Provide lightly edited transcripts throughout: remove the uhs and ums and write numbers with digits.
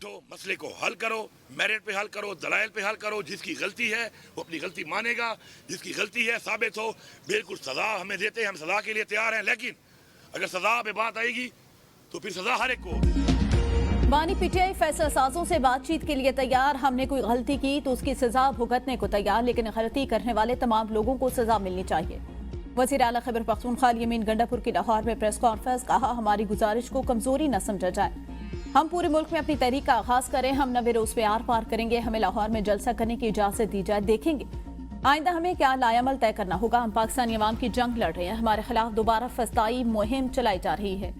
बैठो, मसले को हल करो, मेरिट पे हल करो, दलाइल पे हल करो। जिसकी गलती है वो अपनी गलती मानेगा, जिसकी गलती है साबित हो, बिल्कुल सजा हमें देते हैं, हम सजा के लिए तैयार हैं। लेकिन अगर सजा पे बात आएगी तो फिर सजा हर एक को। बानी पीटीआई फैसला साजों से बातचीत के लिए तैयार। हमने कोई गलती की तो उसकी सजा भुगतने को तैयार, लेकिन गलती करने वाले तमाम लोगों को सजा मिलनी चाहिए। वज़ीर आला खैबर पख्तूनख्वा अल-यमीन गंडापुर की लाहौर में प्रेस कॉन्फ्रेंस। कहा, हमारी गुजारिश को कमजोरी न समझा जाए। हम पूरे मुल्क में अपनी तहरीक का आगाज करें, हम नवे रोज पे आर पार करेंगे। हमें लाहौर में जलसा करने की इजाजत दी जाए, देखेंगे आइंदा हमें क्या लायामल तय करना होगा। हम पाकिस्तानी अवाम की जंग लड़ रहे हैं, हमारे खिलाफ दोबारा फस्ताई मुहिम चलाई जा रही है।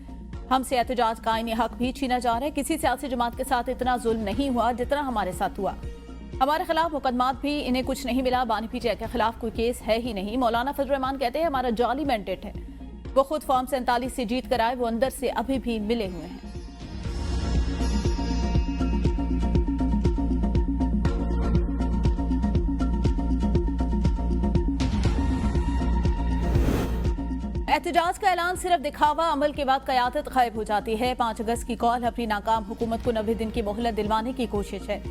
हमसे एहतजाज का आईनी हक भी छीना जा रहा है। किसी सियासी जमात के साथ इतना जुल्म नहीं हुआ जितना हमारे साथ हुआ। हमारे खिलाफ मुकदमात भी, इन्हें कुछ नहीं मिला। बानी पीटीआई के खिलाफ कोई केस है ही नहीं। मौलाना फजल रहमान कहते हैं, हमारा जाली मैंडेट है। वो खुद फॉर्म 47 से जीत कर आए, वो अंदर से अभी भी मिले हुए हैं। एहतजाज का ऐलान सिर्फ दिखावा, अमल के बाद क़यादत गायब हो जाती है। 5 अगस्त की कॉल अपनी नाकाम हुकूमत को 90 दिन की मोहलत दिलवाने की कोशिश है।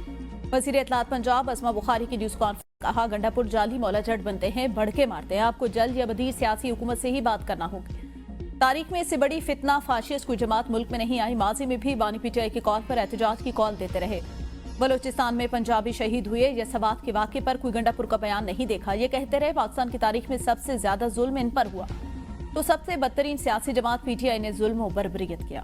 वज़ीर इत्तलात पंजाब असमा बुखारी की न्यूज़ कॉन्फ्रेंस। कहा, गंडापुर जाली मौला जट बनते हैं, बढ़ के मारते हैं। आपको जल्द या बदी सियासी हुकूमत से ही बात करना होगी। तारीख में इससे बड़ी फितना फाशिस्ट कोई जमात मुल्क में नहीं आई। माजी में भी बानी पीटीआई की कॉल पर एहतजाज की कॉल देते रहे। बलोचिस्तान में पंजाबी शहीद हुए, यह सवात के वाक़े पर कोई गंडापुर का बयान नहीं देखा। ये कहते रहे, पाकिस्तान की तारीख में सबसे ज्यादा जुल्म इन पर हुआ, तो सबसे बदतरीन सियासी जमात पीटीआई ने जुल्म और बर्बरियत किया।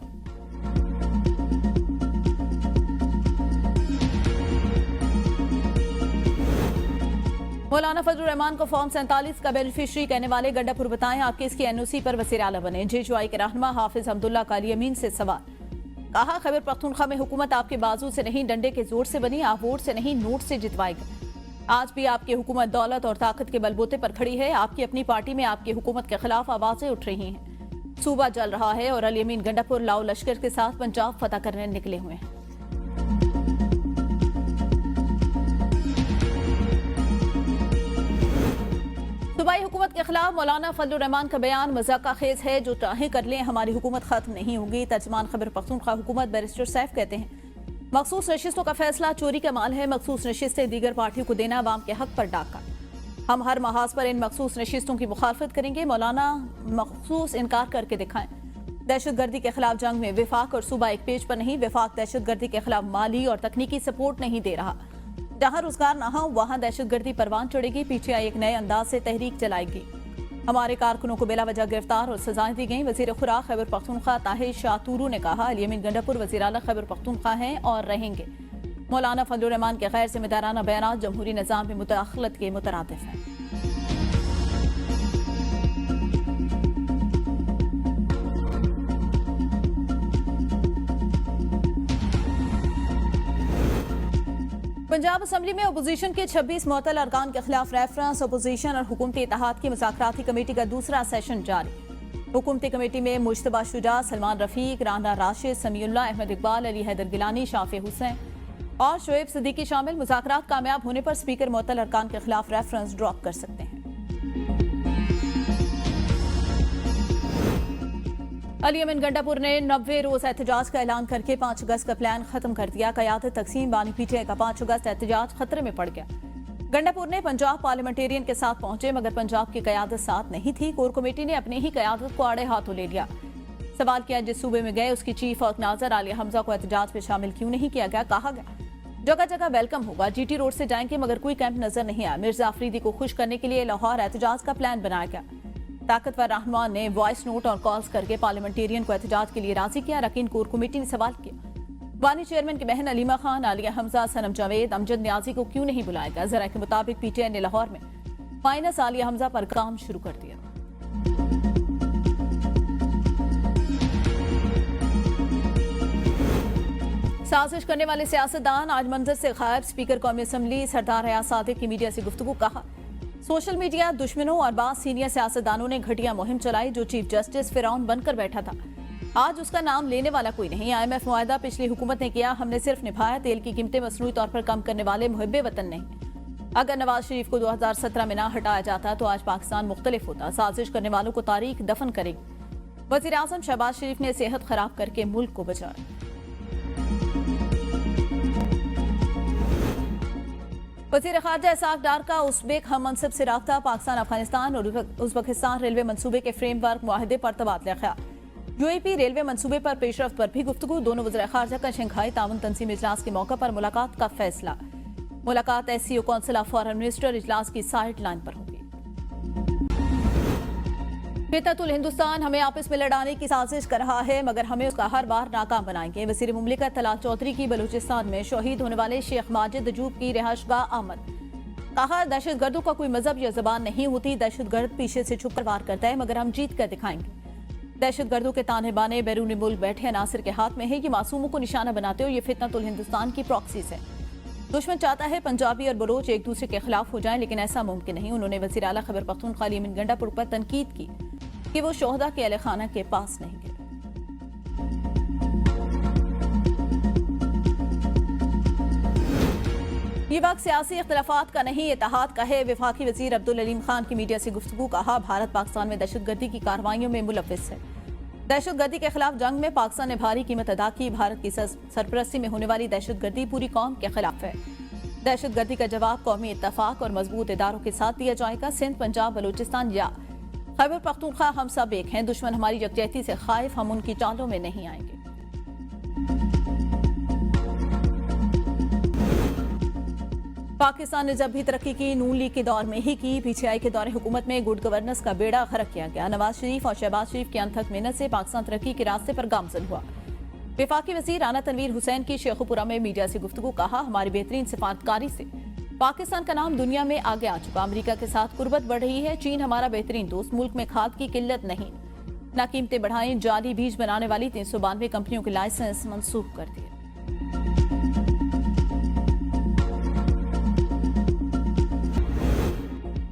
मौलाना फजल रहमान को फॉर्म 47 का बेनिफिशरी कहने वाले गंडापुर बताएं, आप किसकी एनओसी पर वज़ीर आला बने। जेजुआई के रहनुमा हाफिज अब्दुल्ला का अल-यमीन से सवाल। कहा, खैबर पख्तूनख्वा में हुकूमत आपके बाजू से नहीं, डंडे के जोर से बनी। आप वोट से नहीं, नोट से जितवाएगा। आज भी आपकी हुकूमत दौलत और ताकत के बलबूते पर खड़ी है। आपकी अपनी पार्टी में आपकी हुकूमत के खिलाफ आवाजें उठ रही हैं। सूबा जल रहा है और अल-यमीन गंडापुर लाओ लश्कर के साथ पंजाब फतह करने निकले हुए हैं। सूबाई हुकूमत के खिलाफ मौलाना फजल रहमान का बयान मजाका खेज है। जो चाहे कर लें, हमारी हुकूमत खत्म नहीं होगी। तर्जमान खैबर पख्तूनख्वा हुकूमत बैरिस्टर सैफ कहते हैं, मखसूस नशिस्तों का फैसला चोरी का माल है। मखसूस नशिस्तें दीगर पार्टियों को देना अवाम के हक पर डाका। हम हर महाज पर इन मखसूस नशिस्तों की मुखालफत करेंगे। मौलाना मखसूस इनकार करके दिखाएं। दहशतगर्दी के खिलाफ जंग में विफाक और सूबा एक पेज पर नहीं। विफाक दहशतगर्दी के खिलाफ माली और तकनीकी सपोर्ट नहीं दे रहा। जहां रोजगार न हो वहां दहशतगर्दी परवान चढ़ेगी। पीटीआई एक नए अंदाज से तहरीक चलाएगी। हमारे कारकुनों को बेलावजह गिरफ्तार और सजाएं दी गई। वजीर खुराक खैबर पख्तूनख्वा ताहिर शाह तूरू ने कहा, अल-यमीन गंडापुर वज़ीर आला खैबर पख्तूनख्वा हैं और रहेंगे। मौलाना फजल रहमान के गैर जिम्मेदाराना बयान जमहूरी निज़ाम में मुदाखलत के मुतरादिफ हैं। पंजाब असम्बली में अपोजिशन के 26 मुअत्तल अरकान के खिलाफ रेफरेंस। अपोजिशन और हुकूमती इत्तेहाद की मुज़ाकराती कमेटी का दूसरा सेशन जारी। हुकूमती कमेटी में मुश्तबा शुजा, सलमान रफीक, राना राशिद, समीउल्लाह, अहमद इकबाल, अली हैदर गिलानी, शाफी हुसैन और शोएब सिद्दीकी शामिल। मुज़ाकरात कामयाब होने पर स्पीकर मुअत्तल अरकान के खिलाफ रेफरेंस ड्रॉप कर सकते हैं। अल-यमीन गंडापुर ने 90 रोज एहतजाज का ऐलान करके 5 अगस्त का प्लान खत्म कर दिया। क़यादत तकसीम बानी पीटीआई का 5 अगस्त एहतजाज खतरे में पड़ गया। गंडापुर ने पंजाब पार्लियामेंटेरियन के साथ पहुंचे, मगर पंजाब की क़यादत साथ नहीं थी। कोर कमेटी ने अपनी ही क़यादत को आड़े हाथों ले लिया। सवाल किया, जिस सूबे में गए उसकी चीफ ऑर्गेनाइजर आलिया हमजा को एहतजाज में शामिल क्यों नहीं किया गया। कहा गया, जगह जगह वेलकम होगा, जीटी रोड से जाएंगे, मगर कोई कैंप नजर नहीं आया। मिर्जा अफरीदी को खुश करने के लिए लाहौर एहतजाज का प्लान बनाया गया। ताकतवर रहनुमा ने वॉइस नोट और कॉल्स करके पार्लियामेंटेरियन को एहतजाज के लिए राजी किया। रकीन कोर कमेटी ने सवाल किया, बानी चेयरमैन की बहन अलीमा खान, आलिया हमजा, सनम जावेद, अमजद न्याजी को क्यों नहीं बुलाया गया। जरा के मुताबिक पीटीआई ने लाहौर में माइनस आलिया हमजा पर काम शुरू कर दिया। साजिश करने वाले सियासतदान आज मंजर से गायब। स्पीकर कौमी असम्बली सरदार हयात सादिक की मीडिया से गुफ्तगू। कहा, सोशल मीडिया दुश्मनों और बाद सीनियर सियासतदानों ने घटिया मुहिम चलाई। जो चीफ जस्टिस फिरौन बनकर बैठा था, आज उसका नाम लेने वाला कोई नहीं। IMF मुआहदा पिछली हुकूमत ने किया, हमने सिर्फ निभाया। तेल की कीमतें मसनूई तौर पर कम करने वाले मुहिब्बे वतन नहीं। अगर नवाज शरीफ को 2017 में ना हटाया जाता तो आज पाकिस्तान मुख्तलिफ होता। साजिश करने वालों को तारीख दफन करेगी। वज़ीर आज़म शहबाज शरीफ ने सेहत खराब करके मुल्क को बचाया। वज़ीर ख़ारजा इसाक डार का उज़्बेक हम मनसब से रब्ता पाकिस्तान, अफगानिस्तान और उज़्बेकिस्तान रेलवे मनसूबे के फ्रेमवर्क मुआहदे पर तबादला ख्याल। यूएपी रेलवे मनसूबे पर पेशरफ्त पर भी गुफ्तगू। दोनों वज़ीर ख़ारजा का शंघाई ताउन तंजीम इजलास के मौके पर मुलाकात का फैसला। मुलाकात SCO council of foreign minister इजलास की साइड लाइन पर होगी। फितनतुल हिंदुस्तान हमें आपस में लड़ाने की साजिश कर रहा है, मगर हमें उसका हर बार नाकाम बनाएंगे। वज़ीर मुमलिकत तलाल चौधरी की बलूचिस्तान में शहीद होने वाले शेख माजिद अजूब की रिहाइशगाह आमद। कहा, दहशत गर्दों का कोई मजहब या जबान नहीं होती। दहशत गर्द पीछे से छुपकर वार करता है, मगर हम जीत कर दिखाएंगे। दहशत गर्दों के ताने बाने बैरून मुल्क बैठे अनासर के हाथ में है। ये मासूमों को निशाना बनाते हो। ये फितनतुल हिंदुस्तान की प्रॉक्सीज है। दुश्मन चाहता है पंजाबी और बलोच एक दूसरे के खिलाफ हो जाएं, लेकिन ऐसा मुमकिन नहीं। उन्होंने वज़ीर आला खैबर पख्तूनख्वा यमीन गंडापुर पर तनकीद की कि वो शोहदा के अहले खाना के पास नहीं गए। ये वक्त सियासी इख्तिलाफात का नहीं, इत्तेहाद का है। वफाकी वज़ीर अब्दुल अलीम खान की मीडिया से गुफ्तगू। कहा, भारत पाकिस्तान में दहशतगर्दी की कार्रवाइयों में मुलव्विस है। दहशतगर्दी के खिलाफ जंग में पाकिस्तान ने भारी कीमत अदा की। भारत की सरपरस्ती में होने वाली दहशतगर्दी पूरी कौम के खिलाफ है। दहशतगर्दी का जवाब कौमी इत्तफाक और मजबूत इदारों के साथ दिया जाएगा। सिंध, पंजाब, बलूचिस्तान या खैबर पख्तूनख्वा हम सब एक हैं। दुश्मन हमारी यकजहती से खाइफ, हम उनकी चालों में नहीं आएंगे। पाकिस्तान ने जब भी तरक्की की नून लीग के दौर में ही की। PTI के दौरे हुकूमत में गुड गवर्नेंस का बेड़ा गर्क किया गया। नवाज शरीफ और शहबाज शरीफ की अनथक मेहनत से पाकिस्तान तरक्की के रास्ते पर गामजन हुआ। वफाकी वज़ीर राना तनवीर हुसैन की शेखुपुरा में मीडिया से गुफ्तगू। कहा, हमारी बेहतरीन सिफारतकारी से पाकिस्तान का नाम दुनिया में आगे आ चुका। अमेरिका के साथ कुर्बत बढ़ रही है। चीन हमारा बेहतरीन दोस्त। मुल्क में खाद की किल्लत नहीं। ना कीमतें बढ़ाएं। जाली बीज बनाने वाली 392 कंपनियों के लाइसेंस मंसूख कर दिए।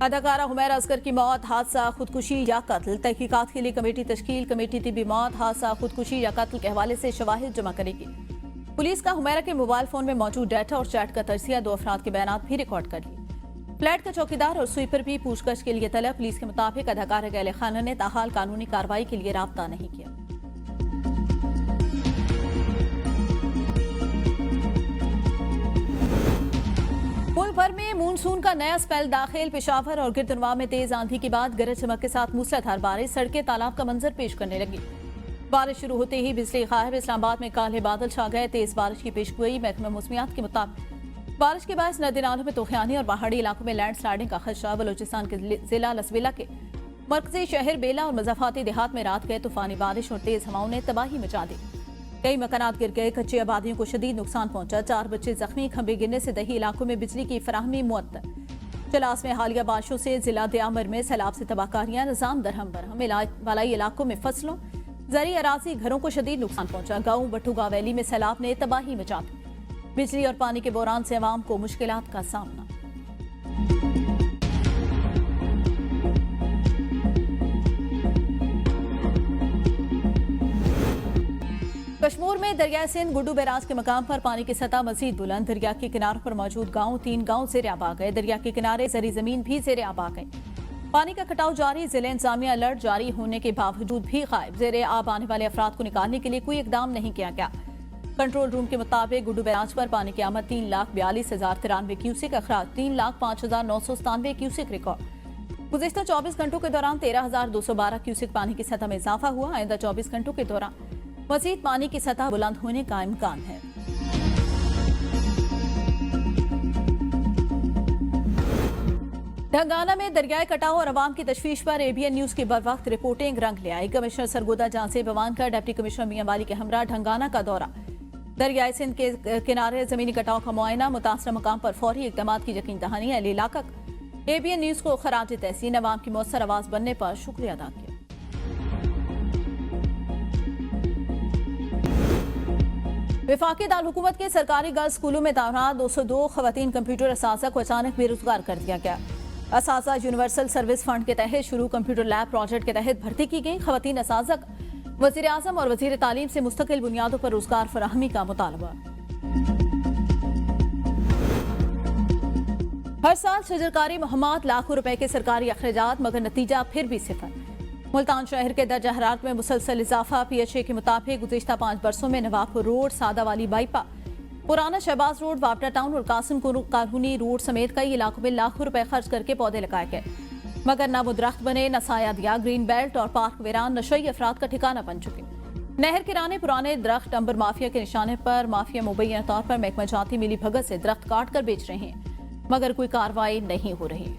अदाकारा हुमैरा असगर की मौत हादसा, खुदकुशी या कत्ल। तहकीकात के लिए कमेटी तश्कील। कमेटी तिबी मौत, हादसा, खुदकुशी या कत्ल के हवाले से शवाहिद जमा करेगी। पुलिस का हुमैरा के मोबाइल फोन में मौजूद डाटा और चैट का तजिया। 2 अफराद के बयानात भी रिकॉर्ड कर लिए। फ्लैट का चौकीदार और स्वीपर भी पूछताछ के लिए तलब। पुलिस के मुताबिक अदाकारा के अहले खाना ने ताहाल कानूनी कार्रवाई के लिए राब्ता नहीं किया। मुल्क भर में मानसून का नया स्पेल दाखिल। पेशावर और गिरदनवा में तेज आंधी के बाद गरज चमक के साथ मूसलाधार बारिश। सड़कें तालाब का मंजर पेश करने लगी। बारिश शुरू होते ही बिजली गायब। इस्लामाबाद में काले बादल छा गए। तेज बारिश की पेशगोई। महकमा मौसमियात के मुताबिक बारिश के बाद नदी नालों में तूफानी और पहाड़ी इलाकों में लैंड स्लाइडिंग का खदशा। बलूचिस्तान के जिला लसबेला के मरकजी शहर बेला और मजाफाती देहात में रात गए तूफानी बारिश और तेज हवाओं ने तबाही मचा दी। कई मकानात गिर गए। कच्ची आबादियों को शदीद नुकसान पहुंचा। 4 बच्चे जख्मी। खंबे गिरने से दही इलाकों में बिजली की फराहमी मुअत्तल। चलास में हालिया बारिशों से जिला दयामर में सैलाब से तबाहकारियां। निजाम दरहम बरहम। वालाई इलाकों में फसलों, जरी अराजी, घरों को शदीद नुकसान पहुंचा। गांव बटुगा वैली में सैलाब ने तबाही मचा दी। बिजली और पानी के बहरान से अवाम को मुश्किलात का सामना। कश्मीर में दरिया सिंध गुड्डू बैराज के मकाम पर पानी की सतह मजीद बुलंद। दरिया के किनारों पर मौजूद गांव 3 गांव ज़ेर आब आ गए। दरिया के किनारे जरी जमीन भी ज़ेर आब आ गई। पानी का कटाव जारी। जिले इंतजामिया अलर्ट जारी होने के बावजूद भी गायब। ज़ेर आब आने वाले अफराद को निकालने के लिए कोई इकदाम नहीं किया गया। कंट्रोल रूम के मुताबिक गुड्डू बैराज पर पानी की आमद 3,42,093 क्यूसिक, अखराज 3,05,997 क्यूसिक रिकॉर्ड। गुज़िश्ता 24 घंटों के दौरान 13,212 क्यूसिक पानी की सतह में इजाफा हुआ। आइंदा 24 घंटों के दौरान मजीद पानी की सतह बुलंद होने का इम्कान है। तेलंगाना में दरियाई कटाव और अवाम की तशवीश पर ABN न्यूज की बरवक्त रिपोर्टिंग रंग ले आई। कमिश्नर सरगोदा जांसे बवान का डिप्टी कमिश्नर मियां वाली के हमरा ढंगाना का दौरा। दरियाई सिंध के किनारे जमीनी कटाव का मुआयना। मुतासरा मकाम पर फौरी इकदाम की यकीन दहानी। अहले इलाका ABN न्यूज को खराज तहसीन अवाम की मौसर आवाज बनने पर शुक्रिया अदा किया। वफाकी दारुल हुकूमत के सरकारी गर्ल्स स्कूलों में तैनात 202 खवातीन कंप्यूटर असासा को अचानक बेरोजगार कर दिया गया। असासा यूनिवर्सल सर्विस फंड के तहत शुरू कंप्यूटर लैब प्रोजेक्ट के तहत भर्ती की गई खवातीन असासा वज़ीर आज़म और वज़ीर तालीम से मुस्तकिल बुनियादों पर रोजगार फराहमी का मुतालबा। हर साल शजरकारी मुहम्मद लाखों रुपए के सरकारी अखराजात, मगर नतीजा फिर भी सिफर। मुल्तान शहर के दर्जा हरारत में मुसलसल इजाफा। PHA के मुताबिक गुज़िश्ता 5 बरसों में नवाबपुर रोड, सादा वाली बाईपा, पुराना शहबाज रोड, वापटा टाउन और कासिम कारहूनी रोड समेत कई इलाकों में लाखों रुपए खर्च करके पौधे लगाए गए, मगर न वो दरख्त बने, न साया दिया। ग्रीन बेल्ट और पार्क वीरान नशई अफराद का ठिकाना बन चुके। नहर किराने पुराने दरख्त अंबर माफिया के निशाने पर माफिया मुबैना तौर पर महकमा जाती मिली भगत से दरख्त काट कर बेच रहे हैं, मगर कोई कार्रवाई नहीं हो रही।